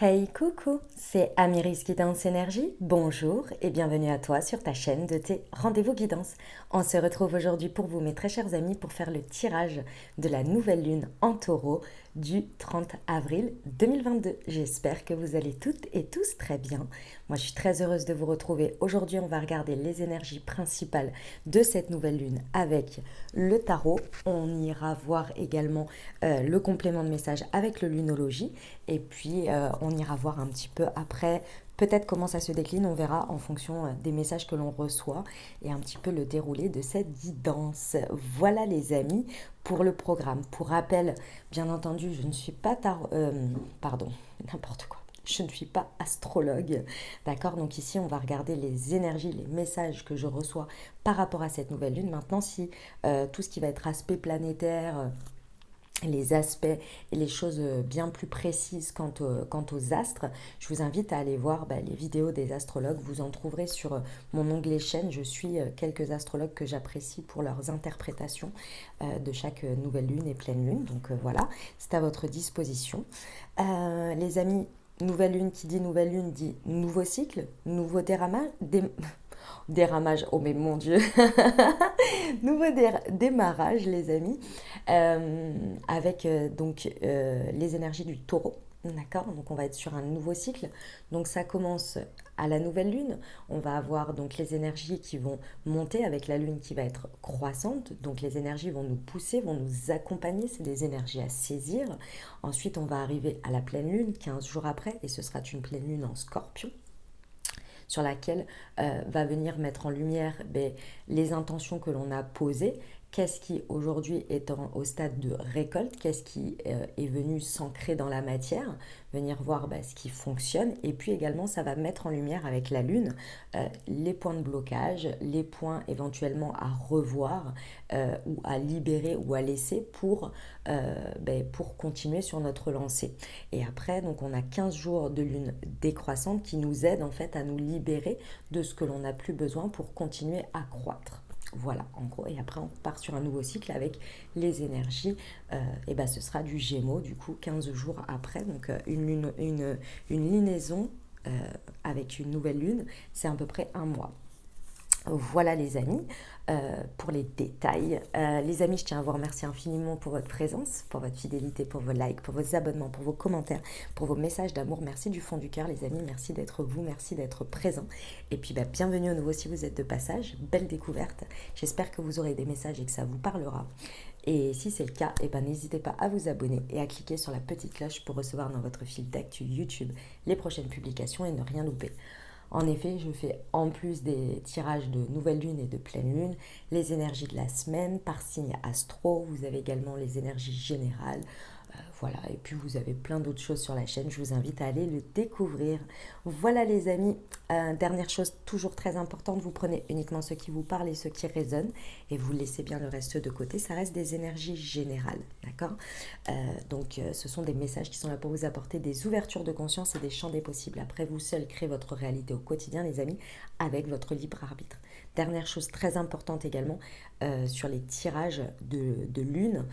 Hey coucou, c'est Amiris Guidance Énergie. Bonjour et bienvenue à toi sur ta chaîne de tes rendez-vous guidance. On se retrouve aujourd'hui pour vous, mes très chers amis, pour faire le tirage de la nouvelle lune en taureau du 30 avril 2022. J'espère que vous allez toutes et tous très bien. Moi, je suis très heureuse de vous retrouver. Aujourd'hui, on va regarder les énergies principales de cette nouvelle lune avec le tarot. On ira voir également le complément de message avec le lunologie. Et puis, on ira voir un petit peu après peut-être comment ça se décline, on verra en fonction des messages que l'on reçoit et un petit peu le déroulé de cette guidance. Voilà les amis pour le programme. Pour rappel, bien entendu, je ne suis pas pardon, n'importe quoi. Je ne suis pas astrologue, d'accord? Donc ici, on va regarder les énergies, les messages que je reçois par rapport à cette nouvelle lune. Maintenant, si tout ce qui va être aspect planétaire, les aspects et les choses bien plus précises quant aux astres, je vous invite à aller voir les vidéos des astrologues. Vous en trouverez sur mon onglet chaîne. Je suis quelques astrologues que j'apprécie pour leurs interprétations de chaque nouvelle lune et pleine lune. Donc voilà, c'est à votre disposition. Les amis, nouvelle lune qui dit nouvelle lune dit nouveau cycle, nouveau déramage, déramage, oh mais mon Dieu, nouveau démarrage les amis, avec les énergies du taureau, d'accord? Donc on va être sur un nouveau cycle, donc ça commence à la nouvelle lune, on va avoir donc les énergies qui vont monter avec la lune qui va être croissante, donc les énergies vont nous pousser, vont nous accompagner, c'est des énergies à saisir. Ensuite on va arriver à la pleine lune 15 jours après et ce sera une pleine lune en scorpion sur laquelle va venir mettre en lumière les intentions que l'on a posées, qu'est-ce qui aujourd'hui est au stade de récolte, qu'est-ce qui est venu s'ancrer dans la matière, venir voir ce qui fonctionne, et puis également ça va mettre en lumière avec la lune les points de blocage, les points éventuellement à revoir ou à libérer ou à laisser pour continuer sur notre lancée. Et après, donc on a 15 jours de lune décroissante qui nous aident en fait à nous libérer de ce que l'on n'a plus besoin pour continuer à croître. Voilà, en gros. Et après, on part sur un nouveau cycle avec les énergies. Ce sera du Gémeaux, du coup, 15 jours après. Donc, une lunaison avec une nouvelle lune, c'est à peu près un mois. Voilà les amis, pour les détails. Les amis, je tiens à vous remercier infiniment pour votre présence, pour votre fidélité, pour vos likes, pour vos abonnements, pour vos commentaires, pour vos messages d'amour. Merci du fond du cœur les amis, merci d'être vous, merci d'être présent. Et puis bienvenue au nouveau si vous êtes de passage, belle découverte. J'espère que vous aurez des messages et que ça vous parlera. Et si c'est le cas, n'hésitez pas à vous abonner et à cliquer sur la petite cloche pour recevoir dans votre fil d'actu YouTube les prochaines publications et ne rien louper. En effet, je fais en plus des tirages de nouvelle lune et de pleine lune, les énergies de la semaine par signe astro. Vous avez également les énergies générales. Voilà, et puis vous avez plein d'autres choses sur la chaîne. Je vous invite à aller le découvrir. Voilà les amis, dernière chose toujours très importante, vous prenez uniquement ce qui vous parle et ce qui résonne et vous laissez bien le reste de côté. Ça reste des énergies générales, d'accord? Ce sont des messages qui sont là pour vous apporter des ouvertures de conscience et des champs des possibles. Après, vous seul créez votre réalité au quotidien, les amis, avec votre libre arbitre. Dernière chose très importante également, sur les tirages de lune,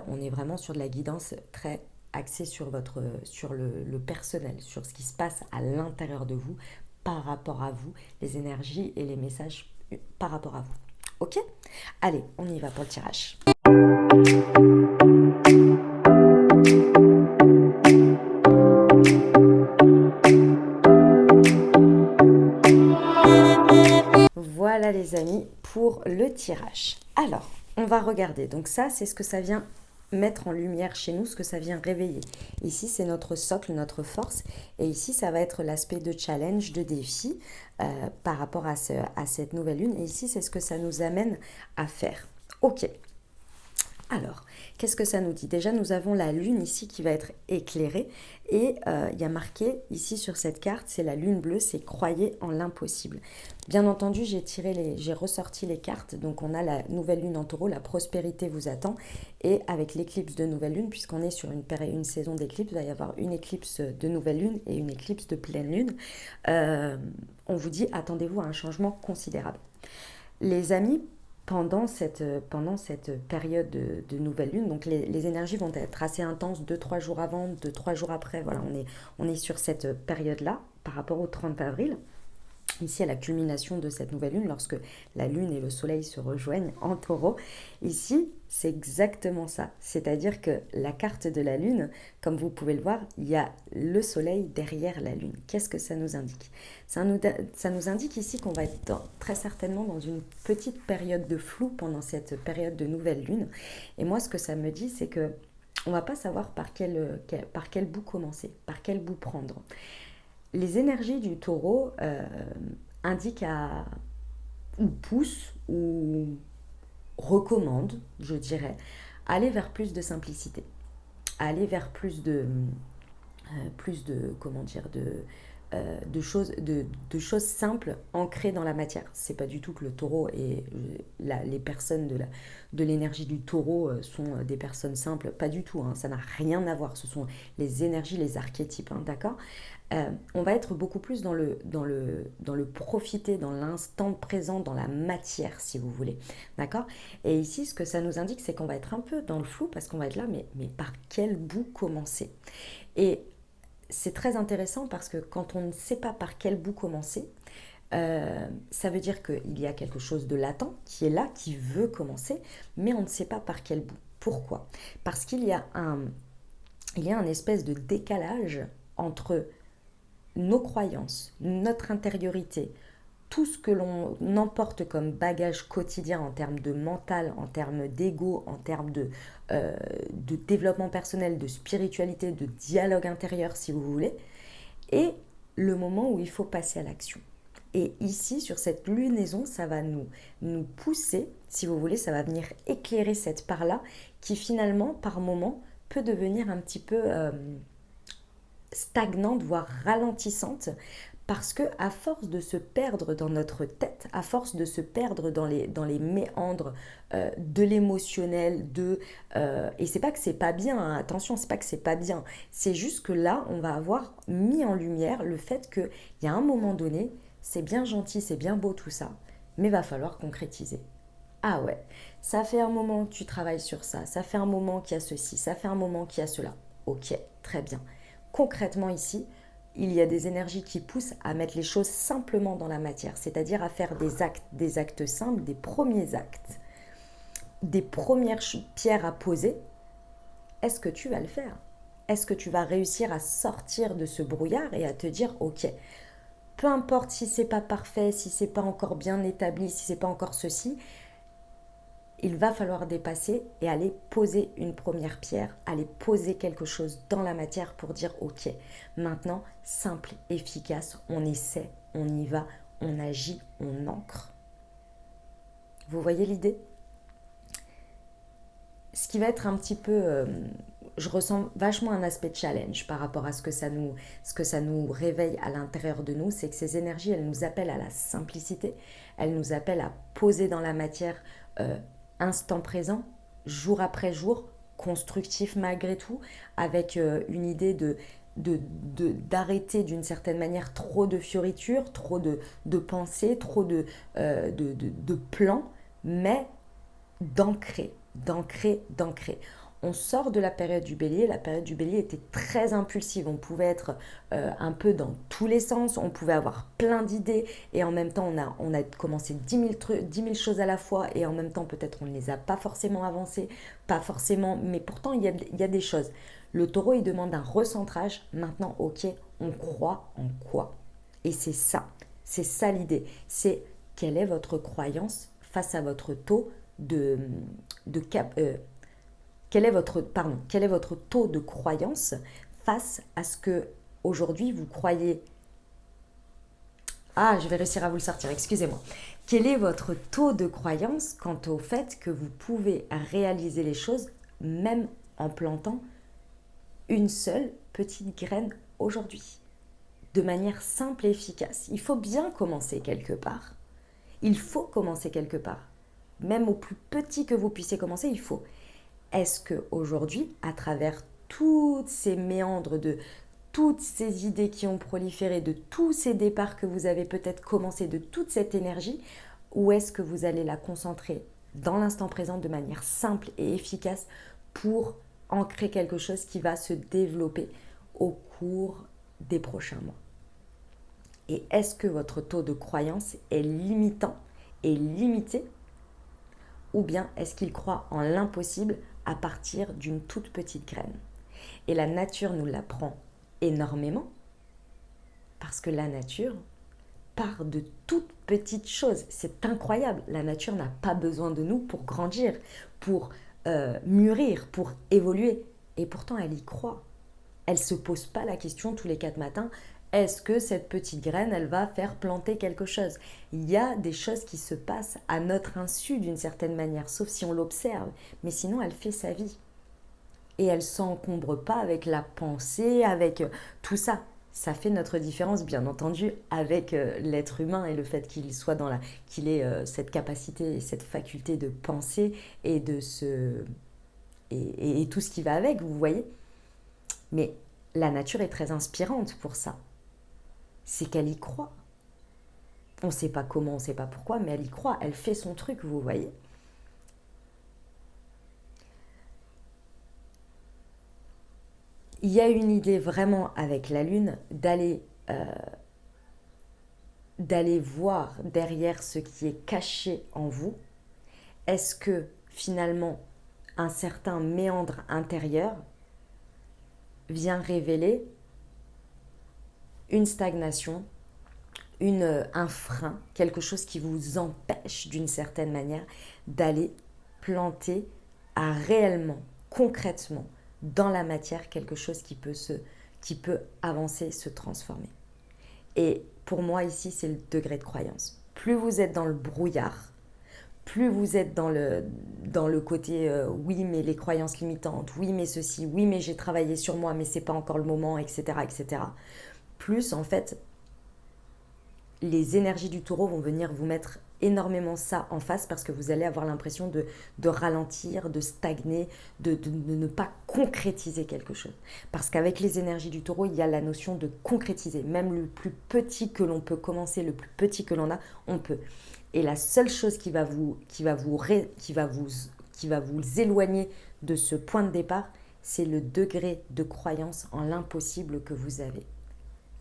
on est vraiment sur de la guidance très axée sur le personnel, sur ce qui se passe à l'intérieur de vous, par rapport à vous, les énergies et les messages par rapport à vous. Ok? Allez, on y va pour le tirage. Voilà les amis pour le tirage. Alors, on va regarder. Donc ça, c'est ce que ça vient mettre en lumière chez nous, ce que ça vient réveiller. Ici, c'est notre socle, notre force. Et ici, ça va être l'aspect de challenge, de défi par rapport à cette nouvelle lune. Et ici, c'est ce que ça nous amène à faire. Ok. Alors, qu'est-ce que ça nous dit? Déjà, nous avons la lune ici qui va être éclairée et il y a marqué ici sur cette carte, c'est la lune bleue, c'est croyez en l'impossible. Bien entendu, j'ai ressorti les cartes, donc on a la nouvelle lune en taureau, la prospérité vous attend et avec l'éclipse de nouvelle lune, puisqu'on est sur une saison d'éclipse, il va y avoir une éclipse de nouvelle lune et une éclipse de pleine lune. On vous dit, attendez-vous à un changement considérable. Les amis, pendant cette période de nouvelle lune, donc les énergies vont être assez intenses 2-3 jours avant, 2-3 jours après. Voilà, on est sur cette période-là par rapport au 30 avril. Ici, à la culmination de cette nouvelle lune, lorsque la lune et le soleil se rejoignent en taureau, ici, c'est exactement ça. C'est-à-dire que la carte de la lune, comme vous pouvez le voir, il y a le soleil derrière la lune. Qu'est-ce que ça nous indique? Ça nous indique ici qu'on va être très certainement dans une petite période de flou pendant cette période de nouvelle lune. Et moi, ce que ça me dit, c'est que on ne va pas savoir par quel bout commencer, par quel bout prendre. Les énergies du taureau indiquent ou poussent ou recommandent, je dirais, aller vers plus de simplicité, aller vers comment dire, de choses simples ancrées dans la matière. C'est pas du tout que le taureau et les personnes de l'énergie du taureau sont des personnes simples, pas du tout, hein, ça n'a rien à voir, ce sont les énergies, les archétypes, hein, d'accord. On va être beaucoup plus dans le profiter, dans l'instant présent, dans la matière, si vous voulez. D'accord. Et ici, ce que ça nous indique, c'est qu'on va être un peu dans le flou parce qu'on va être là, mais par quel bout commencer? Et c'est très intéressant parce que quand on ne sait pas par quel bout commencer, ça veut dire qu'il y a quelque chose de latent qui est là, qui veut commencer, mais on ne sait pas par quel bout. Pourquoi? Parce qu'il y a un espèce de décalage entre nos croyances, notre intériorité, tout ce que l'on emporte comme bagage quotidien en termes de mental, en termes d'ego, en termes de développement personnel, de spiritualité, de dialogue intérieur si vous voulez, et le moment où il faut passer à l'action. Et ici, sur cette lunaison, ça va nous pousser, si vous voulez, ça va venir éclairer cette part-là qui finalement, par moment, peut devenir un petit peu stagnante, voire ralentissante, parce que à force de se perdre dans notre tête, à force de se perdre dans les méandres de l'émotionnel, et c'est pas que c'est pas bien, hein, attention, c'est pas que c'est pas bien, c'est juste que là, on va avoir mis en lumière le fait qu'il y a un moment donné, c'est bien gentil, c'est bien beau tout ça, mais va falloir concrétiser. Ah ouais, ça fait un moment que tu travailles sur ça, ça fait un moment qu'il y a ceci, ça fait un moment qu'il y a cela. Ok, très bien. Concrètement ici, il y a des énergies qui poussent à mettre les choses simplement dans la matière, c'est-à-dire à faire des actes simples, des premiers actes, des premières pierres à poser. Est-ce que tu vas le faire? Est-ce que tu vas réussir à sortir de ce brouillard et à te dire, ok, peu importe si c'est pas parfait, si c'est pas encore bien établi, si c'est pas encore ceci, il va falloir dépasser et aller poser une première pierre, aller poser quelque chose dans la matière pour dire ok, maintenant, simple, efficace, on essaie, on y va, on agit, on ancre. Vous voyez l'idée? Ce qui va être un petit peu... je ressens vachement un aspect challenge par rapport à ce que ça nous réveille à l'intérieur de nous, c'est que ces énergies, elles nous appellent à la simplicité, elles nous appellent à poser dans la matière instant présent, jour après jour, constructif malgré tout, avec une idée d'arrêter d'une certaine manière trop de fioritures, trop de pensées, trop de plans, mais d'ancrer. On sort de la période du bélier. La période du bélier était très impulsive. On pouvait être un peu dans tous les sens. On pouvait avoir plein d'idées. Et en même temps, on a commencé 10 000 choses à la fois. Et en même temps, peut-être on ne les a pas forcément avancées. Pas forcément. Mais pourtant, il y a des choses. Le taureau, il demande un recentrage. Maintenant, ok, on croit en quoi? Et c'est ça. C'est ça l'idée. C'est quelle est votre croyance face à votre taux quel est votre taux de croyance face à ce que aujourd'hui vous croyez. Ah, je vais réussir à vous le sortir, excusez-moi. Quel est votre taux de croyance quant au fait que vous pouvez réaliser les choses même en plantant une seule petite graine aujourd'hui, de manière simple et efficace? Il faut bien commencer quelque part. Il faut commencer quelque part. Même au plus petit que vous puissiez commencer, il faut. Est-ce qu'aujourd'hui, à travers toutes ces méandres, de toutes ces idées qui ont proliféré, de tous ces départs que vous avez peut-être commencé, de toute cette énergie, où est-ce que vous allez la concentrer dans l'instant présent de manière simple et efficace pour ancrer quelque chose qui va se développer au cours des prochains mois. Et est-ce que votre taux de croyance est limitant et limité, ou bien est-ce qu'il croit en l'impossible à partir d'une toute petite graine? Et la nature nous l'apprend énormément, parce que la nature part de toutes petites choses. C'est incroyable. La nature n'a pas besoin de nous pour grandir, pour mûrir, pour évoluer. Et pourtant, elle y croit. Elle ne se pose pas la question tous les 4 matins, est-ce que cette petite graine, elle va faire planter quelque chose? Il y a des choses qui se passent à notre insu d'une certaine manière, sauf si on l'observe. Mais sinon, elle fait sa vie. Et elle ne s'encombre pas avec la pensée, avec tout ça. Ça fait notre différence, bien entendu, avec l'être humain et le fait qu'il soit qu'il ait cette capacité et cette faculté de penser et et tout ce qui va avec, vous voyez. Mais la nature est très inspirante pour ça. C'est qu'elle y croit. On ne sait pas comment, on ne sait pas pourquoi, mais elle y croit. Elle fait son truc, vous voyez. Il y a une idée vraiment avec la Lune d'aller voir derrière ce qui est caché en vous. Est-ce que finalement un certain méandre intérieur vient révéler une stagnation, un frein, quelque chose qui vous empêche d'une certaine manière d'aller planter à réellement, concrètement, dans la matière, quelque chose qui peut avancer, se transformer. Et pour moi, ici, c'est le degré de croyance. Plus vous êtes dans le brouillard, plus vous êtes dans le côté oui, mais les croyances limitantes, oui, mais ceci, oui, mais j'ai travaillé sur moi, mais c'est pas encore le moment, etc., etc. Plus, en fait, les énergies du taureau vont venir vous mettre énormément ça en face parce que vous allez avoir l'impression de ralentir, de stagner, de ne pas concrétiser quelque chose. Parce qu'avec les énergies du taureau, il y a la notion de concrétiser. Même le plus petit que l'on peut commencer, le plus petit que l'on a, on peut. Et la seule chose qui va vous éloigner de ce point de départ, c'est le degré de croyance en l'impossible que vous avez.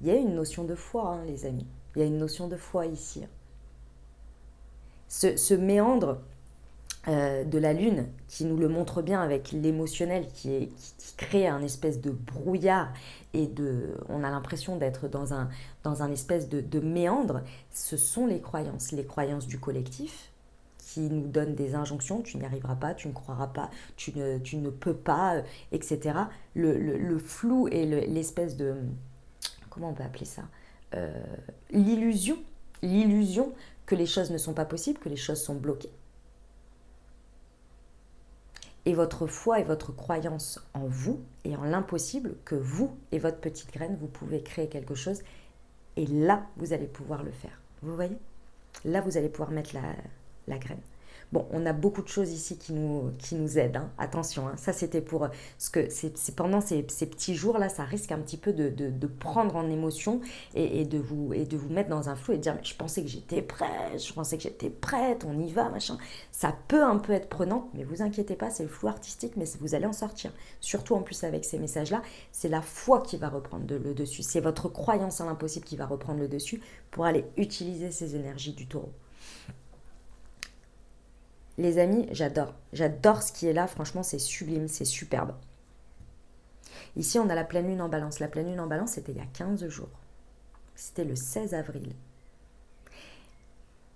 Il y a une notion de foi, hein, les amis. Il y a une notion de foi ici. Ce méandre de la Lune, qui nous le montre bien avec l'émotionnel, qui crée un espèce de brouillard et on a l'impression d'être dans un espèce de méandre, ce sont les croyances du collectif qui nous donnent des injonctions, tu n'y arriveras pas, tu ne croiras pas, tu ne peux pas, etc. Le flou et l'espèce de... Comment on peut appeler ça l'illusion que les choses ne sont pas possibles, que les choses sont bloquées. Et votre foi et votre croyance en vous et en l'impossible, que vous et votre petite graine, vous pouvez créer quelque chose. Et là, vous allez pouvoir le faire. Vous voyez? Là, vous allez pouvoir mettre la graine. Bon, on a beaucoup de choses ici qui nous aident. Hein. Attention, hein. Ça c'était pour ce que c'est pendant ces petits jours-là, ça risque un petit peu de prendre en émotion et de vous mettre dans un flou et de dire mais je pensais que j'étais prête, on y va, machin. Ça peut un peu être prenant, mais vous inquiétez pas, c'est le flou artistique, mais vous allez en sortir. Surtout en plus avec ces messages-là, c'est la foi qui va reprendre le dessus. C'est votre croyance en l'impossible qui va reprendre le dessus pour aller utiliser ces énergies du taureau. Les amis, j'adore ce qui est là, franchement c'est sublime, c'est superbe. Ici on a la pleine lune en balance. La pleine lune en balance c'était il y a 15 jours. C'était le 16 avril.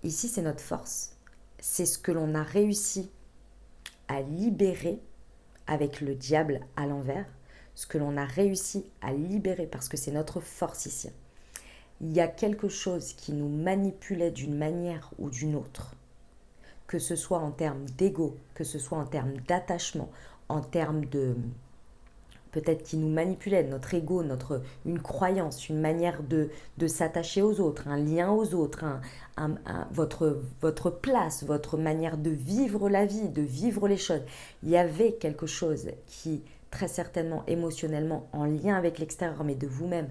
Ici c'est notre force. C'est ce que l'on a réussi à libérer avec le diable à l'envers. Ce que l'on a réussi à libérer parce que c'est notre force ici. Il y a quelque chose qui nous manipulait d'une manière ou d'une autre. Que ce soit en termes d'ego, que ce soit en termes d'attachement, en termes de... peut-être qui nous manipulait, notre ego, une croyance, une manière de s'attacher aux autres, un lien aux autres, votre place, votre manière de vivre la vie, de vivre les choses. Il y avait quelque chose qui, très certainement émotionnellement, en lien avec l'extérieur, mais de vous-même,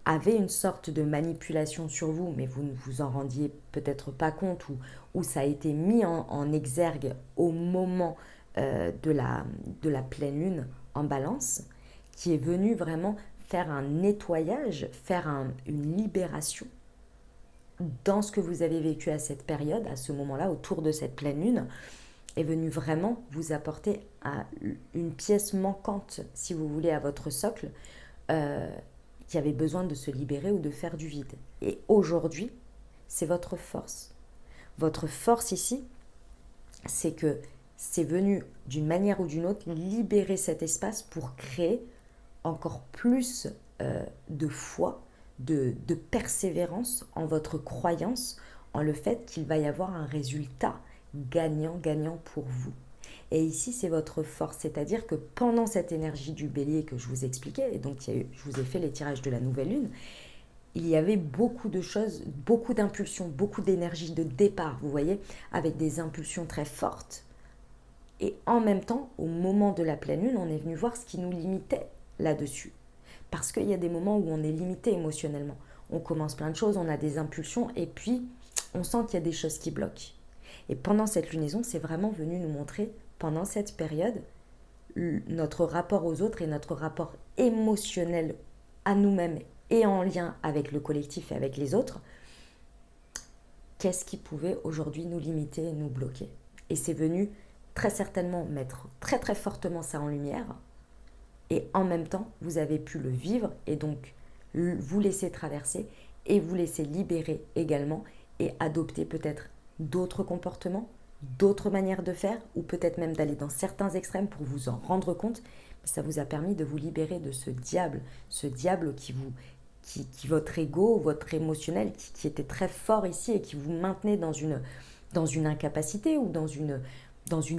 avait une sorte de manipulation sur vous, mais vous ne vous en rendiez peut-être pas compte, ou ça a été mis en exergue au moment de la pleine lune en balance, qui est venu vraiment faire un nettoyage, faire une libération dans ce que vous avez vécu à cette période, à ce moment-là, autour de cette pleine lune, est venu vraiment vous apporter une pièce manquante, si vous voulez, à votre socle, euh, qui avait besoin de se libérer ou de faire du vide. Et aujourd'hui, c'est votre force. Votre force ici, c'est que c'est venu d'une manière ou d'une autre libérer cet espace pour créer encore plus de foi, de persévérance en votre croyance, en le fait qu'il va y avoir un résultat gagnant-gagnant pour vous. Et ici, c'est votre force, c'est-à-dire que pendant cette énergie du bélier que je vous expliquais, et donc je vous ai fait les tirages de la nouvelle lune, il y avait beaucoup de choses, beaucoup d'impulsions, beaucoup d'énergie de départ, vous voyez, avec des impulsions très fortes. Et en même temps, au moment de la pleine lune, on est venu voir ce qui nous limitait là-dessus. Parce qu'il y a des moments où on est limité émotionnellement. On commence plein de choses, on a des impulsions, et puis on sent qu'il y a des choses qui bloquent. Et pendant cette lunaison, c'est vraiment venu nous montrer, pendant cette période, notre rapport aux autres et notre rapport émotionnel à nous-mêmes et en lien avec le collectif et avec les autres, qu'est-ce qui pouvait aujourd'hui nous limiter et nous bloquer. Et c'est venu très certainement mettre très très fortement ça en lumière, et en même temps, vous avez pu le vivre et donc vous laisser traverser et vous laisser libérer également et adopter peut-être d'autres comportements, d'autres manières de faire, ou peut-être même d'aller dans certains extrêmes pour vous en rendre compte. Mais ça vous a permis de vous libérer de ce diable qui votre ego, votre émotionnel, qui était très fort ici et qui vous maintenait dans une incapacité ou dans une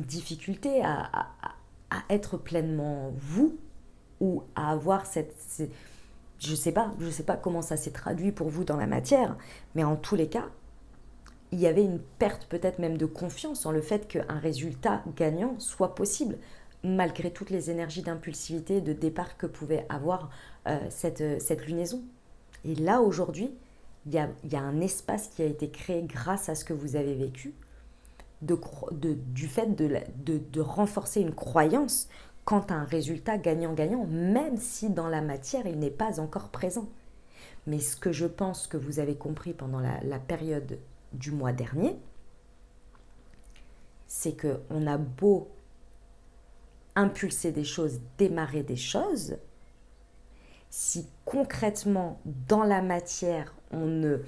difficulté à être pleinement vous, ou à avoir je sais pas comment ça s'est traduit pour vous dans la matière, mais en tous les cas, il y avait une perte peut-être même de confiance en le fait qu'un résultat gagnant soit possible, malgré toutes les énergies d'impulsivité et de départ que pouvait avoir cette lunaison. Et là, aujourd'hui, il y a un espace qui a été créé grâce à ce que vous avez vécu, du fait de renforcer une croyance quant à un résultat gagnant-gagnant, même si dans la matière, il n'est pas encore présent. Mais ce que je pense que vous avez compris pendant la période du mois dernier, c'est qu'on a beau impulser des choses, démarrer des choses, si concrètement, dans la matière, on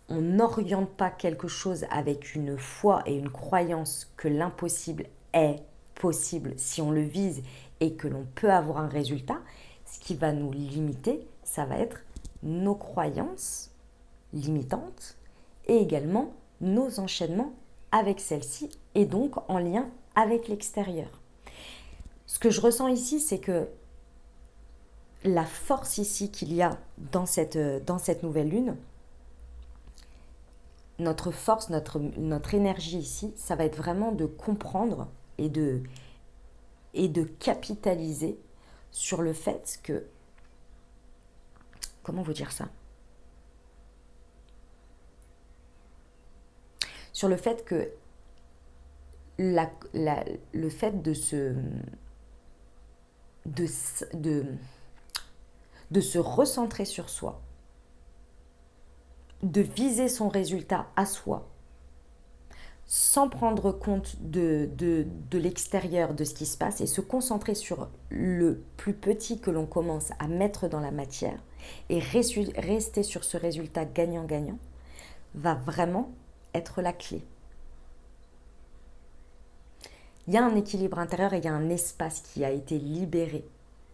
n'oriente pas quelque chose avec une foi et une croyance que l'impossible est possible si on le vise et que l'on peut avoir un résultat, ce qui va nous limiter, ça va être nos croyances limitantes et également nos enchaînements avec celles-ci et donc en lien avec l'extérieur. Ce que je ressens ici, c'est que la force ici qu'il y a dans cette nouvelle lune, notre force, notre énergie ici, ça va être vraiment de comprendre et de capitaliser sur le fait que, comment vous dire ça? Sur le fait que le fait de se recentrer sur soi, de viser son résultat à soi, sans prendre compte de l'extérieur, de ce qui se passe, et se concentrer sur le plus petit que l'on commence à mettre dans la matière, et rester sur ce résultat gagnant-gagnant, va vraiment être la clé. Il y a un équilibre intérieur et il y a un espace qui a été libéré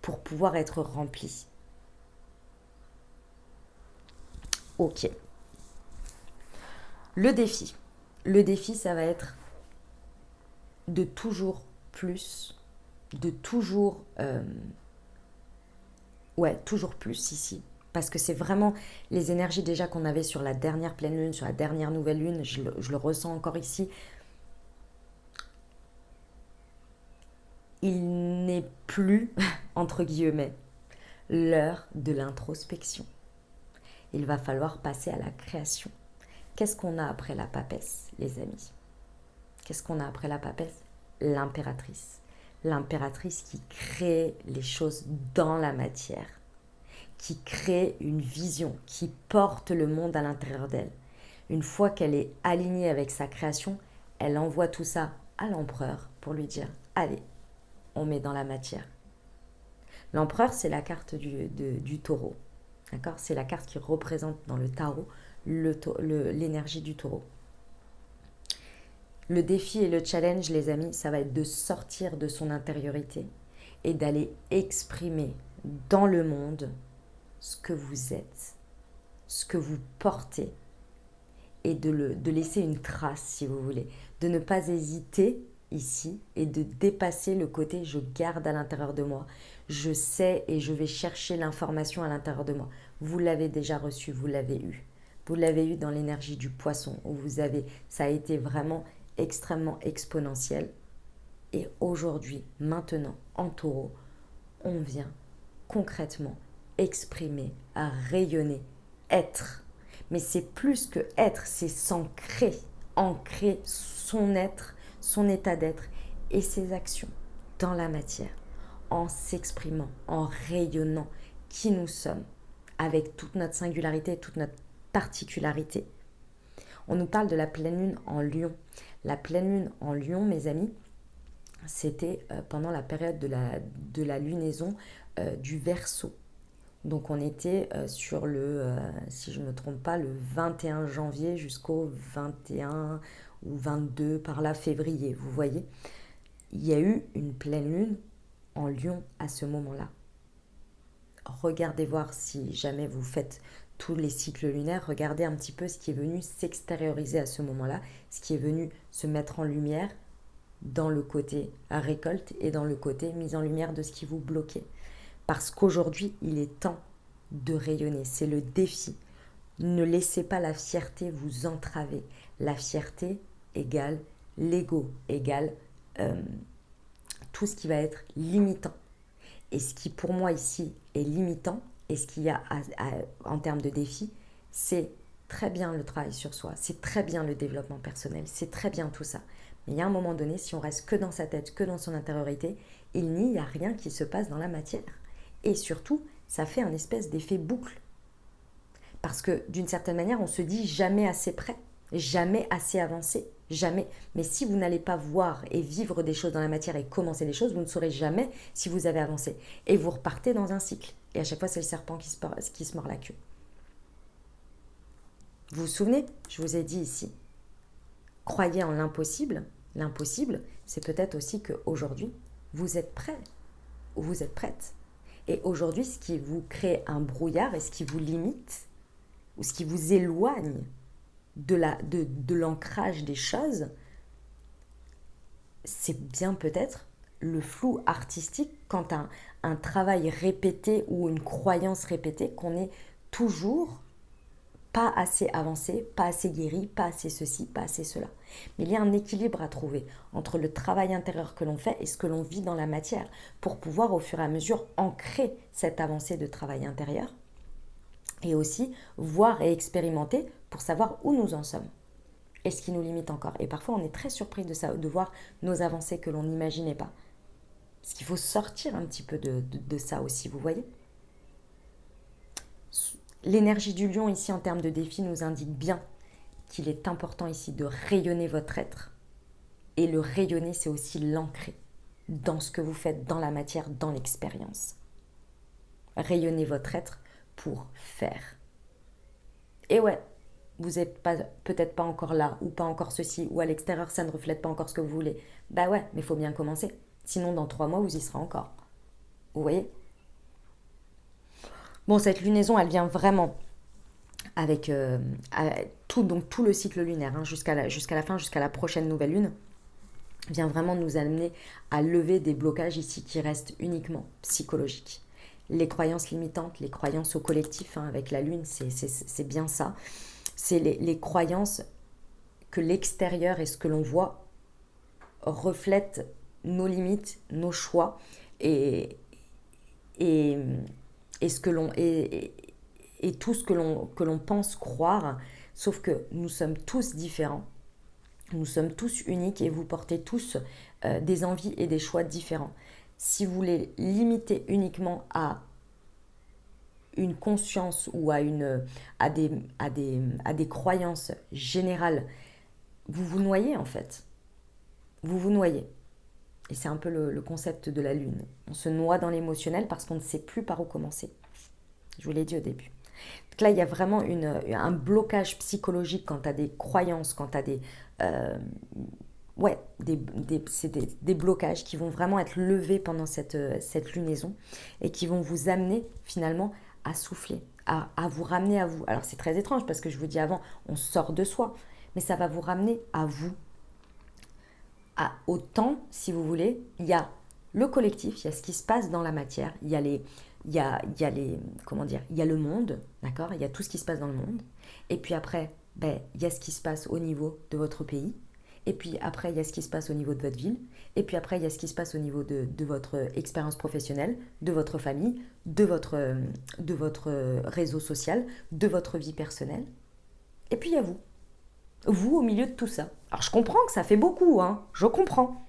pour pouvoir être rempli. Ok. Le défi, ça va être de toujours plus, de toujours, toujours plus ici. Parce que c'est vraiment les énergies déjà qu'on avait sur la dernière pleine lune, sur la dernière nouvelle lune, je le ressens encore ici. Il n'est plus, entre guillemets, l'heure de l'introspection. il va falloir passer à la création. Qu'est-ce qu'on a après la papesse, les amis? Qu'est-ce qu'on a après la papesse? L'impératrice. L'impératrice qui crée les choses dans la matière, qui crée une vision, qui porte le monde à l'intérieur d'elle. Une fois qu'elle est alignée avec sa création, elle envoie tout ça à l'empereur pour lui dire « Allez, on met dans la matière ». L'empereur, c'est la carte du taureau. D'accord? C'est la carte qui représente dans le tarot l'énergie du taureau. Le défi et le challenge, les amis, ça va être de sortir de son intériorité et d'aller exprimer dans le monde ce que vous êtes, ce que vous portez, et de laisser une trace, si vous voulez. De ne pas hésiter ici et de dépasser le côté je garde à l'intérieur de moi, je sais et je vais chercher l'information à l'intérieur de moi. Vous l'avez déjà reçu, vous l'avez eu. Vous l'avez eu dans l'énergie du poisson, où ça a été vraiment extrêmement exponentiel. Et aujourd'hui, maintenant, en taureau, on vient concrètement exprimer, à rayonner, être. Mais c'est plus que être, c'est s'ancrer, ancrer son être, son état d'être et ses actions dans la matière, en s'exprimant, en rayonnant qui nous sommes, avec toute notre singularité, toute notre particularité. On nous parle de la pleine lune en Lion. La pleine lune en Lion, mes amis, c'était pendant la période de la lunaison du Verseau. Donc on était sur si je ne me trompe pas, le 21 janvier jusqu'au 21 ou 22 par là février, vous voyez. Il y a eu une pleine lune en Lion à ce moment-là. Regardez voir si jamais vous faites tous les cycles lunaires, regardez un petit peu ce qui est venu s'extérioriser à ce moment-là, ce qui est venu se mettre en lumière dans le côté récolte et dans le côté mise en lumière de ce qui vous bloquait. Parce qu'aujourd'hui, il est temps de rayonner. C'est le défi. Ne laissez pas la fierté vous entraver. La fierté égale l'ego, égale tout ce qui va être limitant. Et ce qui pour moi ici est limitant, et ce qu'il y a en termes de défi, c'est très bien le travail sur soi, c'est très bien le développement personnel, c'est très bien tout ça. Mais il y a un moment donné, si on reste que dans sa tête, que dans son intériorité, il n'y a rien qui se passe dans la matière. Et surtout, ça fait un espèce d'effet boucle. Parce que d'une certaine manière, on se dit jamais assez près, jamais assez avancé, jamais. Mais si vous n'allez pas voir et vivre des choses dans la matière et commencer des choses, vous ne saurez jamais si vous avez avancé. Et vous repartez dans un cycle. Et à chaque fois, c'est le serpent qui se mord la queue. Vous vous souvenez, je vous ai dit ici, croyez en l'impossible. L'impossible, c'est peut-être aussi qu'aujourd'hui, vous êtes prêt ou vous êtes prête. Et aujourd'hui, ce qui vous crée un brouillard et ce qui vous limite, ou ce qui vous éloigne de l'ancrage des choses, c'est bien peut-être le flou artistique quant à un travail répété ou une croyance répétée qu'on n'est toujours pas assez avancé, pas assez guéri, pas assez ceci, pas assez cela. Mais il y a un équilibre à trouver entre le travail intérieur que l'on fait et ce que l'on vit dans la matière pour pouvoir au fur et à mesure ancrer cette avancée de travail intérieur et aussi voir et expérimenter pour savoir où nous en sommes et ce qui nous limite encore. Et parfois on est très surpris de voir nos avancées que l'on n'imaginait pas. Parce qu'il faut sortir un petit peu de ça aussi, vous voyez. L'énergie du lion ici en termes de défi nous indique bien qu'il est important ici de rayonner votre être. Et le rayonner, c'est aussi l'ancrer dans ce que vous faites, dans la matière, dans l'expérience. Rayonnez votre être pour faire. Et ouais, vous n'êtes peut-être pas encore là, ou pas encore ceci, ou à l'extérieur, ça ne reflète pas encore ce que vous voulez. Bah ouais, mais il faut bien commencer. Sinon, dans 3 mois, vous y serez encore. Vous voyez ? Bon, cette lunaison, elle vient vraiment avec tout le cycle lunaire, hein, jusqu'à la fin, jusqu'à la prochaine nouvelle lune, vient vraiment nous amener à lever des blocages ici qui restent uniquement psychologiques. Les croyances limitantes, les croyances au collectif, hein, avec la lune, c'est bien ça. C'est les croyances que l'extérieur et ce que l'on voit reflètent nos limites, nos choix et ce que l'on et tout ce que l'on pense croire, sauf que nous sommes tous différents, nous sommes tous uniques et vous portez tous des envies et des choix différents. Si vous les limitez uniquement à une conscience ou à des croyances générales, vous vous noyez en fait. Vous vous noyez. Et c'est un peu le concept de la lune. On se noie dans l'émotionnel parce qu'on ne sait plus par où commencer. Je vous l'ai dit au début. Donc là, il y a vraiment un blocage psychologique quant à des croyances, quant à des blocages qui vont vraiment être levés pendant cette lunaison et qui vont vous amener finalement à souffler, à vous ramener à vous. Alors c'est très étrange parce que je vous dis avant, on sort de soi, mais ça va vous ramener à vous. Au temps, si vous voulez, il y a le collectif, il y a ce qui se passe dans la matière, il y a le monde, d'accord, il y a tout ce qui se passe dans le monde, et puis après, il y a ce qui se passe au niveau de votre pays, et puis après, il y a ce qui se passe au niveau de votre ville, et puis après, il y a ce qui se passe au niveau de votre expérience professionnelle, de votre famille, de votre réseau social, de votre vie personnelle, et puis il y a vous. Vous au milieu de tout ça. Alors je comprends que ça fait beaucoup, hein, je comprends.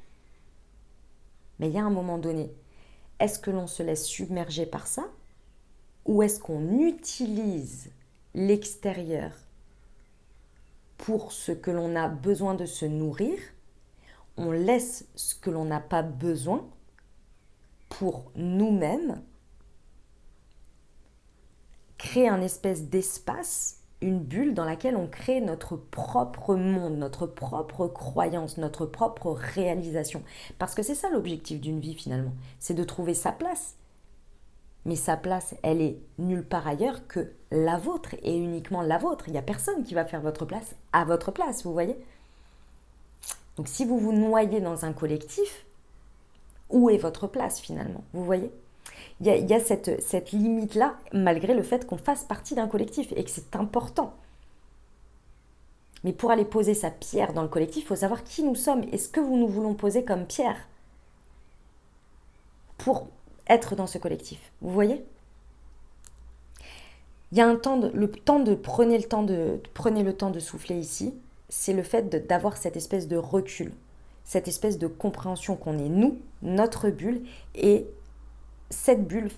Mais il y a un moment donné, est-ce que l'on se laisse submerger par ça ou est-ce qu'on utilise l'extérieur pour ce que l'on a besoin de se nourrir? On laisse ce que l'on n'a pas besoin pour nous-mêmes créer un espèce d'espace, une bulle dans laquelle on crée notre propre monde, notre propre croyance, notre propre réalisation. Parce que c'est ça l'objectif d'une vie finalement, c'est de trouver sa place. Mais sa place, elle est nulle part ailleurs que la vôtre et uniquement la vôtre. Il n'y a personne qui va faire votre place à votre place, vous voyez? Donc si vous vous noyez dans un collectif, où est votre place finalement, vous voyez? Il y a cette limite-là, malgré le fait qu'on fasse partie d'un collectif et que c'est important. Mais pour aller poser sa pierre dans le collectif, il faut savoir qui nous sommes et ce que nous voulons poser comme pierre pour être dans ce collectif. Vous voyez? Il y a prenez le temps de souffler ici, c'est le fait d'avoir cette espèce de recul, cette espèce de compréhension qu'on est nous, notre bulle, et cette bulle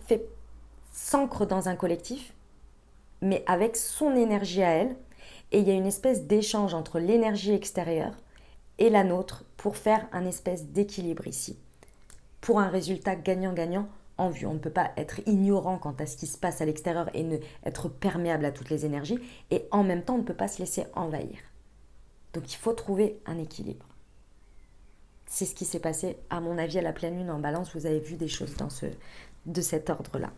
s'ancre dans un collectif, mais avec son énergie à elle, et il y a une espèce d'échange entre l'énergie extérieure et la nôtre pour faire un espèce d'équilibre ici, pour un résultat gagnant-gagnant en vue. On ne peut pas être ignorant quant à ce qui se passe à l'extérieur et ne être perméable à toutes les énergies, et en même temps on ne peut pas se laisser envahir. Donc il faut trouver un équilibre. C'est ce qui s'est passé, à mon avis, à la pleine lune en Balance. Vous avez vu des choses de cet ordre-là.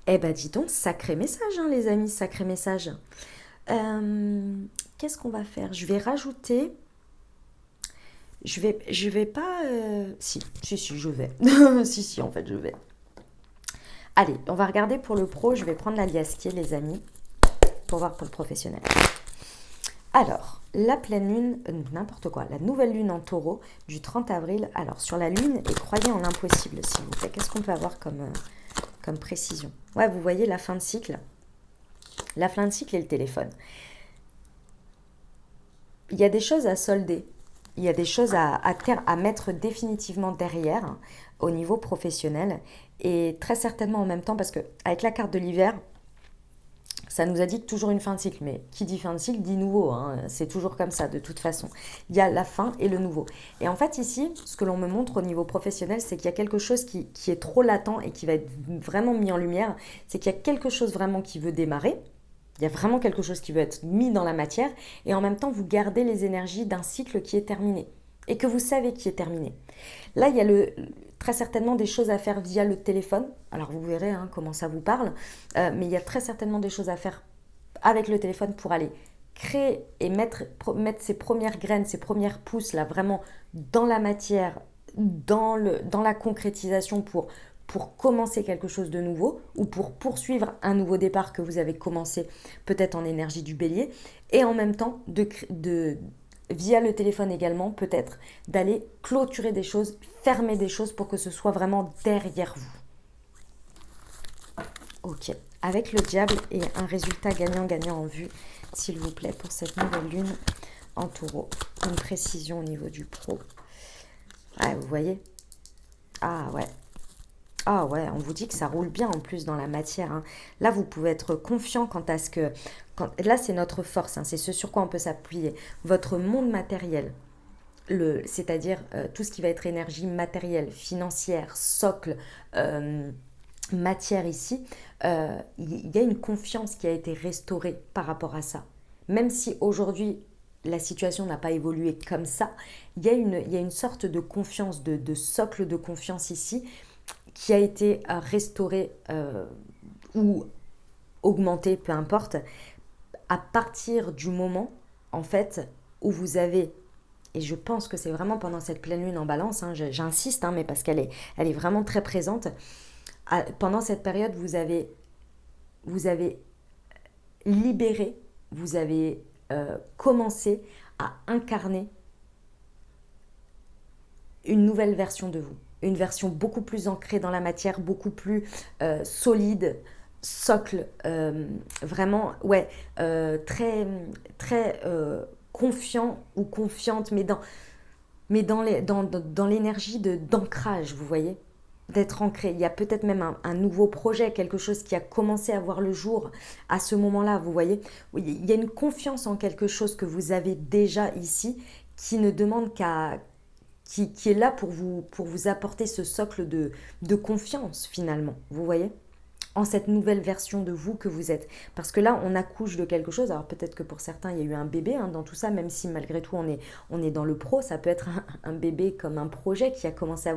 Eh ben, dis donc, sacré message, hein, les amis, sacré message. Qu'est-ce qu'on va faire? Je vais rajouter... Je vais pas... Si, je vais. si, en fait, je vais. Allez, on va regarder pour le pro. Je vais prendre l'aliasquier, les amis, pour voir pour le professionnel. Alors, la pleine lune, n'importe quoi, la nouvelle lune en taureau du 30 avril. Alors, sur la lune, et croyez en l'impossible, s'il vous plaît. Qu'est-ce qu'on peut avoir comme précision? Ouais, vous voyez la fin de cycle. La fin de cycle et le téléphone. Il y a des choses à solder. Il y a des choses à mettre définitivement derrière, hein, au niveau professionnel. Et très certainement en même temps, parce qu'avec la carte de l'hiver, ça nous a dit toujours une fin de cycle, mais qui dit fin de cycle dit nouveau, hein. C'est toujours comme ça de toute façon. Il y a la fin et le nouveau. Et en fait ici, ce que l'on me montre au niveau professionnel, c'est qu'il y a quelque chose qui est trop latent et qui va être vraiment mis en lumière, c'est qu'il y a quelque chose vraiment qui veut démarrer, il y a vraiment quelque chose qui veut être mis dans la matière, et en même temps vous gardez les énergies d'un cycle qui est terminé, et que vous savez qui est terminé. Là, il y a très certainement des choses à faire via le téléphone. Alors, vous verrez, hein, comment ça vous parle. Mais il y a très certainement des choses à faire avec le téléphone pour aller créer et mettre ses premières graines, ses premières pousses, là, vraiment dans la matière, dans la concrétisation pour commencer quelque chose de nouveau ou pour poursuivre un nouveau départ que vous avez commencé peut-être en énergie du bélier. Et en même temps, via le téléphone également, peut-être, d'aller clôturer des choses, fermer des choses pour que ce soit vraiment derrière vous. Ok, avec le diable et un résultat gagnant-gagnant en vue, s'il vous plaît, pour cette nouvelle lune en taureau. Une précision au niveau du pro. Ah, vous voyez? Ah ouais. Ah ouais, on vous dit que ça roule bien en plus dans la matière, hein. Là, vous pouvez être confiant quant à ce que... Là, c'est notre force, hein, c'est ce sur quoi on peut s'appuyer. Votre monde matériel, c'est-à-dire tout ce qui va être énergie matérielle, financière, socle, matière ici, il y a une confiance qui a été restaurée par rapport à ça. Même si aujourd'hui la situation n'a pas évolué comme ça, il y a une sorte de confiance, de socle de confiance ici qui a été restauré ou augmenté, peu importe, à partir du moment en fait où vous avez, et je pense que c'est vraiment pendant cette pleine lune en balance, hein, j'insiste, hein, mais parce elle est vraiment très présente, pendant cette période vous avez libéré, vous avez commencé à incarner une nouvelle version de vous. Une version beaucoup plus ancrée dans la matière, beaucoup plus solide, socle, vraiment, ouais, très, très confiant ou confiante, mais dans l'énergie d'ancrage, vous voyez, d'être ancré. Il y a peut-être même un nouveau projet, quelque chose qui a commencé à voir le jour à ce moment-là, vous voyez. Il y a une confiance en quelque chose que vous avez déjà ici qui ne demande qui est là pour vous apporter ce socle de confiance finalement, vous voyez, en cette nouvelle version de vous que vous êtes. Parce que là, on accouche de quelque chose. Alors peut-être que pour certains, il y a eu un bébé hein, dans tout ça, même si malgré tout, on est dans le pro. Ça peut être un bébé comme un projet qui a commencé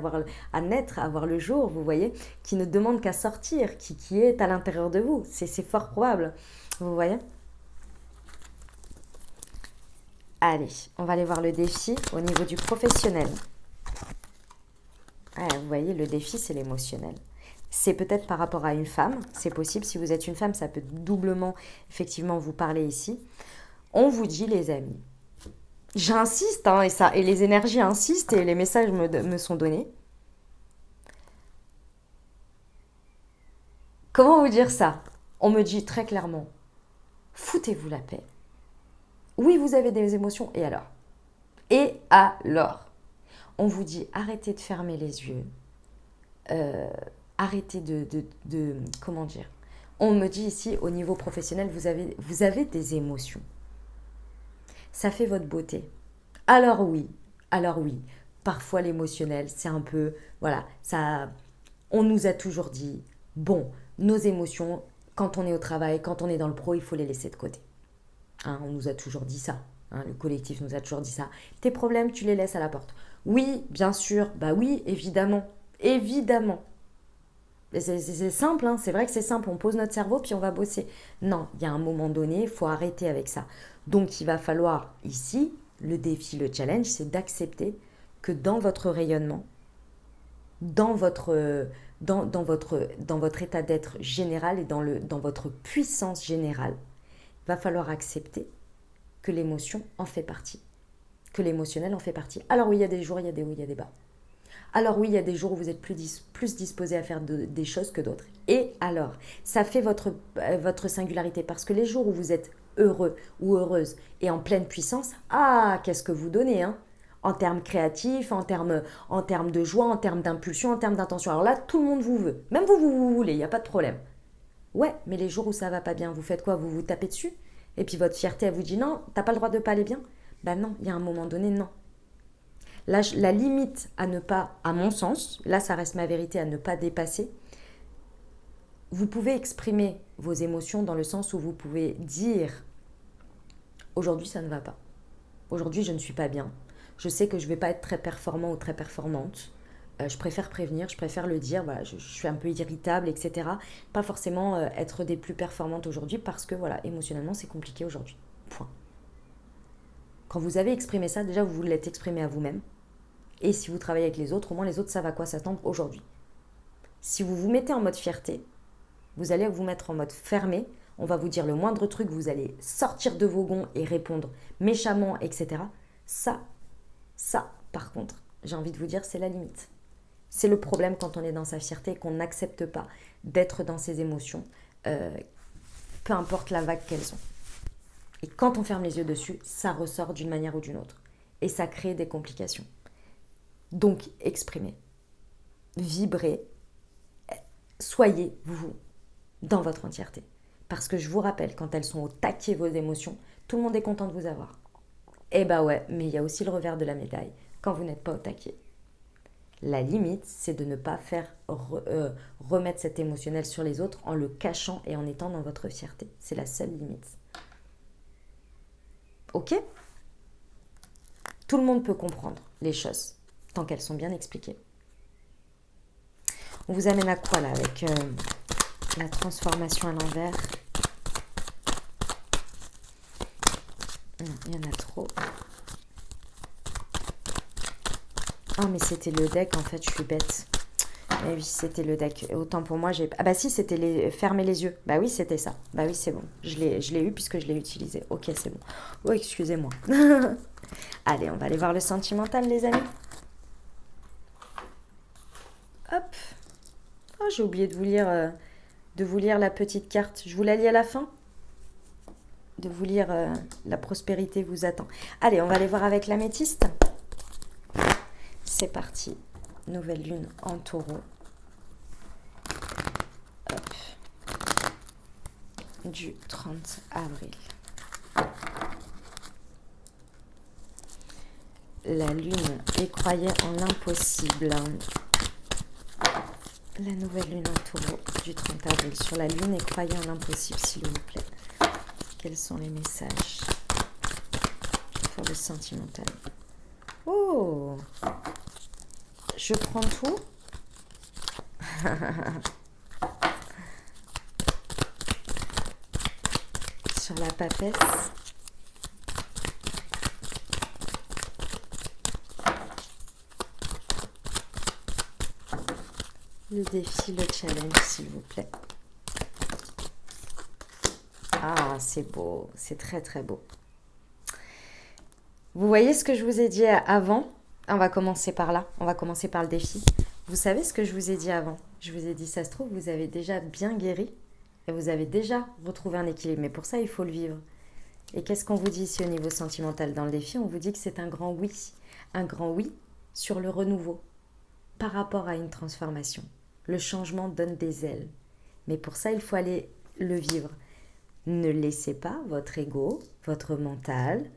à naître, à voir le jour, vous voyez, qui ne demande qu'à sortir, qui est à l'intérieur de vous. C'est fort probable, vous voyez. Allez, on va aller voir le défi au niveau du professionnel. Ah, vous voyez, le défi, c'est l'émotionnel. C'est peut-être par rapport à une femme, c'est possible. Si vous êtes une femme, ça peut doublement, effectivement, vous parler ici. On vous dit, les amis, j'insiste, hein, et les énergies insistent, et les messages me sont donnés. Comment vous dire ça? On me dit très clairement, foutez-vous la paix. Oui, vous avez des émotions, et alors? Et alors? On vous dit, arrêtez de fermer les yeux. Arrêtez comment dire, on me dit ici au niveau professionnel, vous avez des émotions, ça fait votre beauté. Alors oui, parfois l'émotionnel c'est un peu, voilà, ça, on nous a toujours dit, bon, nos émotions, quand on est au travail, quand on est dans le pro, il faut les laisser de côté, hein, on nous a toujours dit ça, hein, le collectif nous a toujours dit ça, tes problèmes tu les laisses à la porte. Oui, bien sûr, bah oui, évidemment, évidemment. C'est simple, hein, c'est vrai que c'est simple, on pose notre cerveau puis on va bosser. Non, il y a un moment donné, il faut arrêter avec ça. Donc il va falloir ici, le défi, le challenge, c'est d'accepter que dans votre rayonnement, dans votre, dans votre état d'être général et dans votre puissance générale, il va falloir accepter que l'émotion en fait partie, que l'émotionnel en fait partie. Alors oui, il y a des jours, il y a des hauts, il y a des bas. Alors oui, il y a des jours où vous êtes plus disposé à faire des choses que d'autres. Et alors, ça fait votre singularité parce que les jours où vous êtes heureux ou heureuse et en pleine puissance, ah, qu'est-ce que vous donnez, hein, en termes créatifs, en termes de joie, en termes d'impulsion, en termes d'intention. Alors là, tout le monde vous veut. Même vous voulez, il n'y a pas de problème. Ouais, mais les jours où ça va pas bien, vous faites quoi? Vous vous tapez dessus? Et puis votre fierté, elle vous dit non, t'as pas le droit de pas aller bien? Ben non, il y a un moment donné, non. La limite à ne pas, à mon sens, là ça reste ma vérité, à ne pas dépasser, vous pouvez exprimer vos émotions dans le sens où vous pouvez dire aujourd'hui ça ne va pas, aujourd'hui je ne suis pas bien, je sais que je ne vais pas être très performant ou très performante, je préfère prévenir, je préfère le dire, voilà, je suis un peu irritable, etc. Pas forcément être des plus performantes aujourd'hui parce que voilà, émotionnellement c'est compliqué aujourd'hui. Point. Quand vous avez exprimé ça, déjà vous l'êtes exprimé à vous-même. Et si vous travaillez avec les autres, au moins les autres savent à quoi s'attendre aujourd'hui. Si vous vous mettez en mode fierté, vous allez vous mettre en mode fermé. On va vous dire le moindre truc, vous allez sortir de vos gonds et répondre méchamment, etc. Ça, par contre, j'ai envie de vous dire, c'est la limite. C'est le problème quand on est dans sa fierté et qu'on n'accepte pas d'être dans ses émotions. peu importe la vague qu'elles ont. Et quand on ferme les yeux dessus, ça ressort d'une manière ou d'une autre. Et ça crée des complications. Donc, exprimez, vibrez, soyez vous dans votre entièreté. Parce que je vous rappelle, quand elles sont au taquet, vos émotions, tout le monde est content de vous avoir. Eh ben ouais, mais il y a aussi le revers de la médaille quand vous n'êtes pas au taquet. La limite, c'est de ne pas faire remettre cet émotionnel sur les autres en le cachant et en étant dans votre fierté. C'est la seule limite. Ok ? Tout le monde peut comprendre les choses tant qu'elles sont bien expliquées. On vous amène à quoi là avec la transformation à l'envers? Non, il y en a trop. Ah mais c'était le deck en fait, je suis bête. Eh oui, c'était le deck. Autant pour moi, j'ai... Ah bah si, c'était fermer les yeux. Bah oui, c'était ça. Bah oui, c'est bon. Je l'ai eu puisque je l'ai utilisé. Ok, c'est bon. Oh, excusez-moi. Allez, on va aller voir le sentimental, les amis. Hop. Oh, j'ai oublié de vous lire la petite carte. Je vous la lis à la fin. De vous lire la prospérité vous attend. Allez, on va aller voir avec l'améthyste. C'est parti. Nouvelle lune en taureau. Hop. Du 30 avril. La lune et croyait en l'impossible. La nouvelle lune en taureau du 30 avril. Sur la lune et croyait en l'impossible, s'il vous plaît. Quels sont les messages pour le sentimental? Oh! Je prends tout. Sur la papesse. Le défi, le challenge, s'il vous plaît. Ah, c'est beau. C'est très, très beau. Vous voyez ce que je vous ai dit avant? On va commencer par là. On va commencer par le défi. Vous savez ce que je vous ai dit avant? Je vous ai dit, ça se trouve, vous avez déjà bien guéri et vous avez déjà retrouvé un équilibre. Mais pour ça, il faut le vivre. Et qu'est-ce qu'on vous dit ici au niveau sentimental dans le défi? On vous dit que c'est un grand oui. Un grand oui sur le renouveau par rapport à une transformation. Le changement donne des ailes. Mais pour ça, il faut aller le vivre. Ne laissez pas votre ego, votre mental,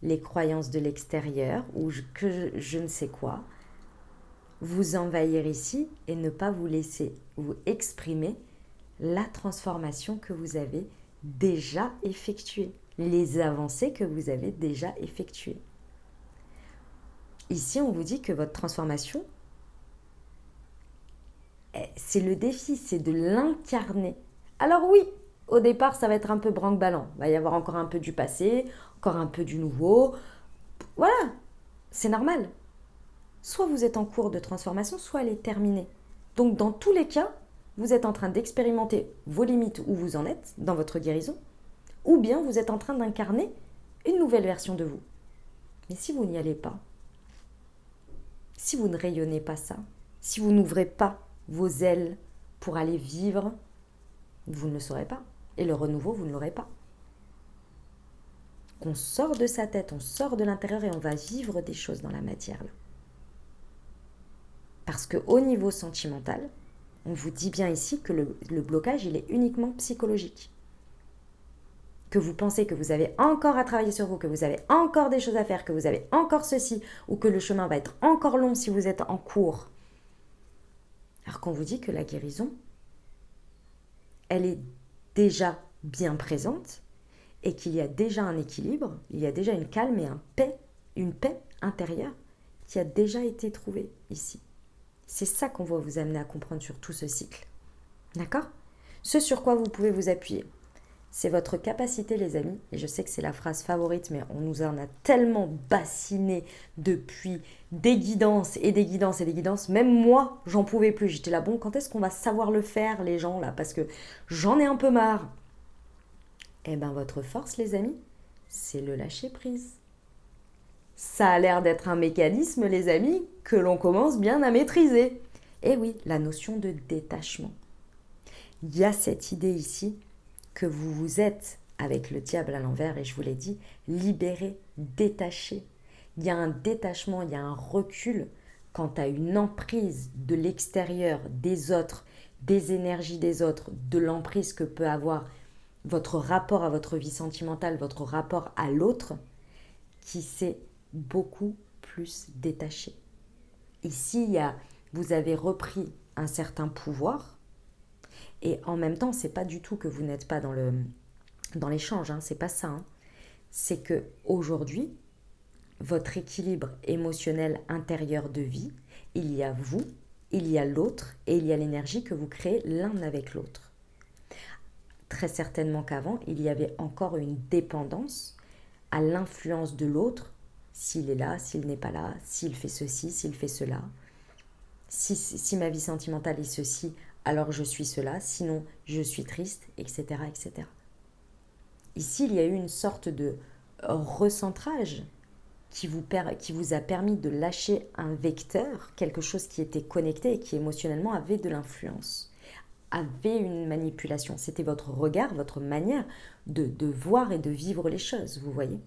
les croyances de l'extérieur ou je ne sais quoi, vous envahir ici et ne pas vous laisser vous exprimer la transformation que vous avez déjà effectuée, les avancées que vous avez déjà effectuées. Ici, on vous dit que votre transformation, c'est le défi, c'est de l'incarner. Alors oui, au départ, ça va être un peu branque-ballant. Il va y avoir encore un peu du passé, encore un peu du nouveau. Voilà, c'est normal. Soit vous êtes en cours de transformation, soit elle est terminée. Donc dans tous les cas, vous êtes en train d'expérimenter vos limites où vous en êtes dans votre guérison, ou bien vous êtes en train d'incarner une nouvelle version de vous. Mais si vous n'y allez pas, si vous ne rayonnez pas ça, si vous n'ouvrez pas vos ailes pour aller vivre, vous ne le saurez pas. Et le renouveau, vous ne l'aurez pas. On sort de sa tête, on sort de l'intérieur et on va vivre des choses dans la matière. Là. Parce qu'au niveau sentimental, on vous dit bien ici que le blocage, il est uniquement psychologique. Que vous pensez que vous avez encore à travailler sur vous, que vous avez encore des choses à faire, que vous avez encore ceci, ou que le chemin va être encore long si vous êtes en cours. Alors qu'on vous dit que la guérison, elle est déjà bien présente et qu'il y a déjà un équilibre, il y a déjà une calme et une paix intérieure qui a déjà été trouvée ici. C'est ça qu'on va vous amener à comprendre sur tout ce cycle. D'accord? Ce sur quoi vous pouvez vous appuyer, c'est votre capacité, les amis. Et je sais que c'est la phrase favorite, mais on nous en a tellement bassiné depuis des guidances et des guidances et des guidances. Même moi, j'en pouvais plus. J'étais là, bon, quand est-ce qu'on va savoir le faire, les gens, là? Parce que j'en ai un peu marre. Eh bien, votre force, les amis, c'est le lâcher-prise. Ça a l'air d'être un mécanisme, les amis, que l'on commence bien à maîtriser. Et oui, la notion de détachement. il y a cette idée ici que vous vous êtes, avec le diable à l'envers, et je vous l'ai dit, libéré, détaché. Il y a un détachement, il y a un recul quant à une emprise de l'extérieur, des autres, des énergies des autres, de l'emprise que peut avoir votre rapport à votre vie sentimentale, votre rapport à l'autre, qui s'est beaucoup plus détaché. Ici, vous avez repris un certain pouvoir, et en même temps, c'est pas du tout que vous n'êtes pas dans l'échange, hein, c'est pas ça. Hein. C'est que aujourd'hui, votre équilibre émotionnel intérieur de vie, il y a vous, il y a l'autre et il y a l'énergie que vous créez l'un avec l'autre. Très certainement qu'avant, il y avait encore une dépendance à l'influence de l'autre, s'il est là, s'il n'est pas là, s'il fait ceci, s'il fait cela. Si ma vie sentimentale est ceci, alors je suis cela, sinon je suis triste, etc., etc. Ici, il y a eu une sorte de recentrage qui vous a permis de lâcher un vecteur, quelque chose qui était connecté et qui émotionnellement avait de l'influence, avait une manipulation. C'était votre regard, votre manière de voir et de vivre les choses, vous voyez.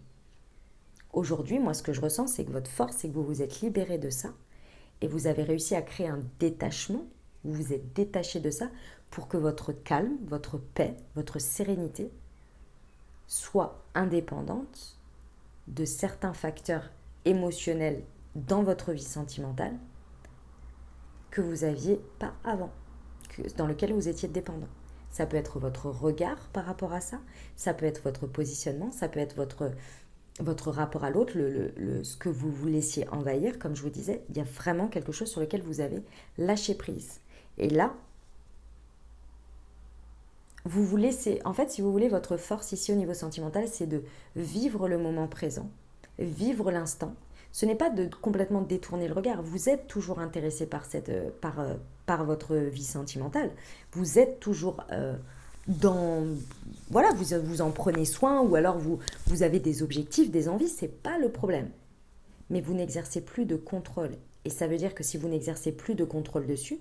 Aujourd'hui, moi, ce que je ressens, c'est que votre force, c'est que vous vous êtes libéré de ça et vous avez réussi à créer un détachement, vous vous êtes détaché de ça pour que votre calme, votre paix, votre sérénité soit indépendante de certains facteurs émotionnels dans votre vie sentimentale que vous n'aviez pas avant, dans lequel vous étiez dépendant. Ça peut être votre regard par rapport à ça, ça peut être votre positionnement, ça peut être votre rapport à l'autre, ce que vous vous laissiez envahir, comme je vous disais, il y a vraiment quelque chose sur lequel vous avez lâché prise. Et là, vous vous laissez, en fait, si vous voulez, votre force ici au niveau sentimental, c'est de vivre le moment présent, vivre l'instant. Ce n'est pas de complètement détourner le regard. Vous êtes toujours intéressé par votre vie sentimentale. Vous êtes toujours voilà, vous en prenez soin ou alors vous avez des objectifs, des envies, c'est pas le problème. Mais vous n'exercez plus de contrôle. Et ça veut dire que si vous n'exercez plus de contrôle dessus,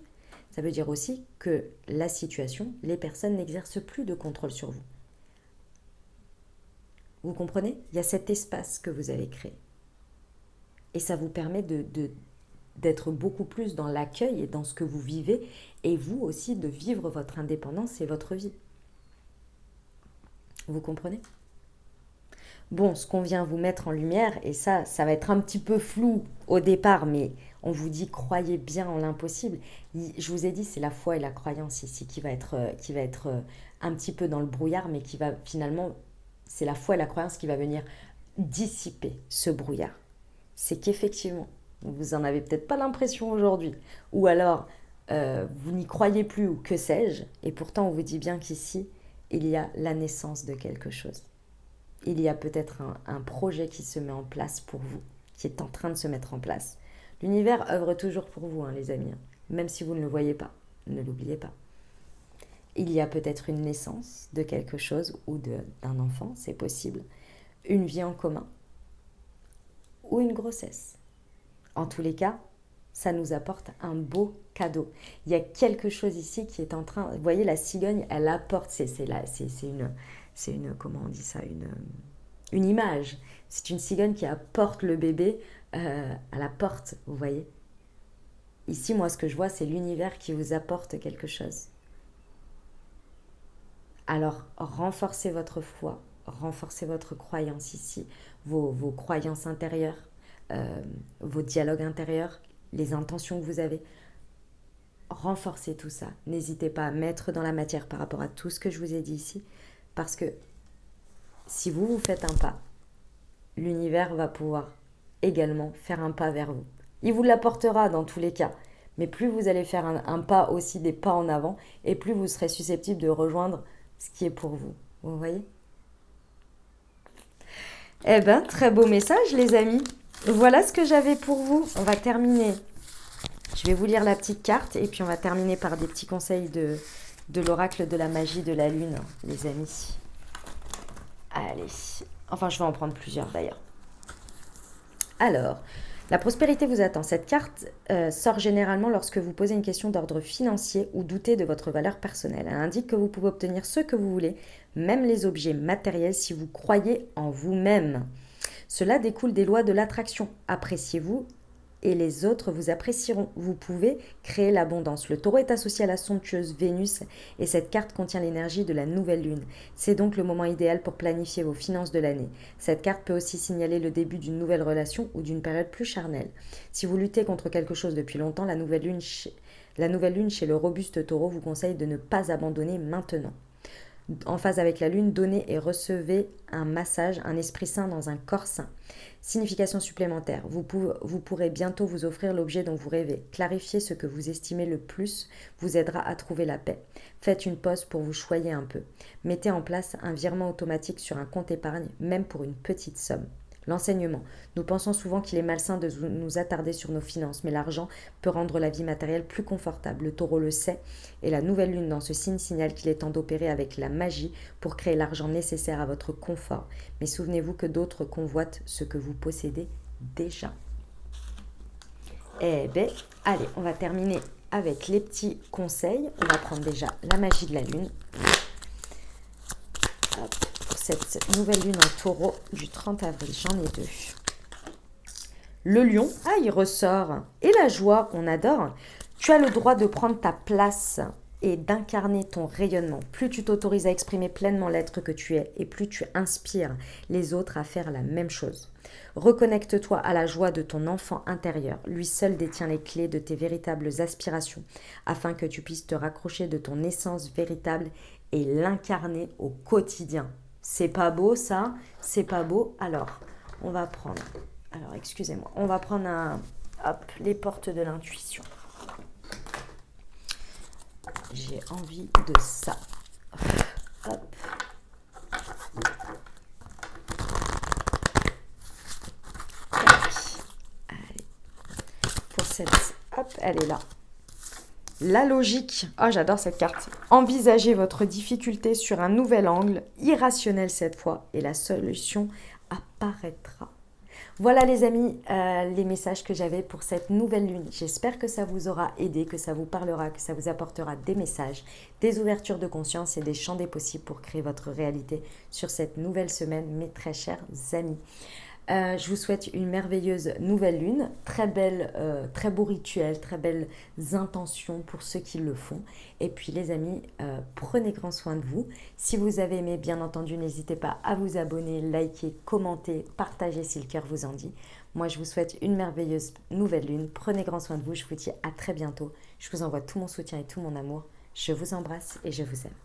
ça veut dire aussi que la situation, les personnes n'exercent plus de contrôle sur vous. Vous comprenez? Il y a cet espace que vous avez créé. Et ça vous permet d'être beaucoup plus dans l'accueil et dans ce que vous vivez, et vous aussi de vivre votre indépendance et votre vie. Vous comprenez? Bon, ce qu'on vient vous mettre en lumière, et ça va être un petit peu flou au départ, mais on vous dit croyez bien en l'impossible. Je vous ai dit, c'est la foi et la croyance ici qui va être un petit peu dans le brouillard, mais qui va finalement, c'est la foi et la croyance qui va venir dissiper ce brouillard. C'est qu'effectivement, vous en avez peut-être pas l'impression aujourd'hui, ou alors vous n'y croyez plus, ou que sais-je, et pourtant on vous dit bien qu'ici, il y a la naissance de quelque chose. Il y a peut-être un projet qui se met en place pour vous, qui est en train de se mettre en place. L'univers œuvre toujours pour vous, hein, les amis, même si vous ne le voyez pas, ne l'oubliez pas. Il y a peut-être une naissance de quelque chose ou d'un enfant, c'est possible, une vie en commun ou une grossesse. En tous les cas, ça nous apporte un beau cadeau. Il y a quelque chose ici qui est en train... Vous voyez, la cigogne, elle apporte... C'est une... Comment on dit ça? Une image. C'est une cigogne qui apporte le bébé à la porte, vous voyez. Ici, moi, ce que je vois, c'est l'univers qui vous apporte quelque chose. Alors, renforcez votre foi, renforcez votre croyance ici, vos croyances intérieures, vos dialogues intérieurs, les intentions que vous avez. Renforcez tout ça. N'hésitez pas à mettre dans la matière par rapport à tout ce que je vous ai dit ici, parce que si vous faites un pas, l'univers va pouvoir également faire un pas vers vous. Il vous l'apportera dans tous les cas, mais plus vous allez faire un pas aussi, des pas en avant, et plus vous serez susceptible de rejoindre ce qui est pour vous. Vous voyez? Eh bien, très beau message, les amis. Voilà ce que j'avais pour vous. On va terminer. Je vais vous lire la petite carte et puis on va terminer par des petits conseils de l'oracle de la magie de la lune, les amis. Allez. Enfin, je vais en prendre plusieurs d'ailleurs. Alors, La prospérité vous attend. Cette carte sort généralement lorsque vous posez une question d'ordre financier ou doutez de votre valeur personnelle. Elle indique que vous pouvez obtenir ce que vous voulez, même les objets matériels, si vous croyez en vous-même. Cela découle des lois de l'attraction. Appréciez-vous et les autres vous apprécieront. Vous pouvez créer l'abondance. Le taureau est associé à la somptueuse Vénus et cette carte contient l'énergie de la nouvelle lune. C'est donc le moment idéal pour planifier vos finances de l'année. Cette carte peut aussi signaler le début d'une nouvelle relation ou d'une période plus charnelle. Si vous luttez contre quelque chose depuis longtemps, la nouvelle lune chez le robuste taureau vous conseille de ne pas abandonner maintenant. En phase avec la lune, donnez et recevez un massage, un esprit sain dans un corps sain. Signification supplémentaire, vous pourrez bientôt vous offrir l'objet dont vous rêvez. Clarifier ce que vous estimez le plus vous aidera à trouver la paix. Faites une pause pour vous choyer un peu. Mettez en place un virement automatique sur un compte épargne, même pour une petite somme. L'enseignement. Nous pensons souvent qu'il est malsain de nous attarder sur nos finances, mais l'argent peut rendre la vie matérielle plus confortable. Le taureau le sait, et la nouvelle lune dans ce signe signale qu'il est temps d'opérer avec la magie pour créer l'argent nécessaire à votre confort. Mais souvenez-vous que d'autres convoitent ce que vous possédez déjà. Eh bien, allez, on va terminer avec les petits conseils. On va prendre déjà la magie de la lune. Hop. Cette nouvelle lune en taureau du 30 avril, j'en ai deux. Le lion, il ressort. Et la joie, on adore. Tu as le droit de prendre ta place et d'incarner ton rayonnement. Plus tu t'autorises à exprimer pleinement l'être que tu es et plus tu inspires les autres à faire la même chose. Reconnecte-toi à la joie de ton enfant intérieur. Lui seul détient les clés de tes véritables aspirations afin que tu puisses te raccrocher de ton essence véritable et l'incarner au quotidien. C'est pas beau ça, c'est pas beau. Alors, on va prendre, excusez-moi, on va prendre les portes de l'intuition. J'ai envie de ça. Hop. Allez. Pour cette, elle est là. La logique, j'adore cette carte. Envisagez votre difficulté sur un nouvel angle, irrationnel cette fois, et la solution apparaîtra. Voilà les amis, les messages que j'avais pour cette nouvelle lune. J'espère que ça vous aura aidé, que ça vous parlera, que ça vous apportera des messages, des ouvertures de conscience et des champs des possibles pour créer votre réalité sur cette nouvelle semaine, mes très chers amis. Je vous souhaite une merveilleuse nouvelle lune, très belle, très beau rituel, très belles intentions pour ceux qui le font. Et puis les amis, prenez grand soin de vous. Si vous avez aimé, bien entendu, n'hésitez pas à vous abonner, liker, commenter, partager si le cœur vous en dit. Moi, je vous souhaite une merveilleuse nouvelle lune. Prenez grand soin de vous. Je vous dis à très bientôt. Je vous envoie tout mon soutien et tout mon amour. Je vous embrasse et je vous aime.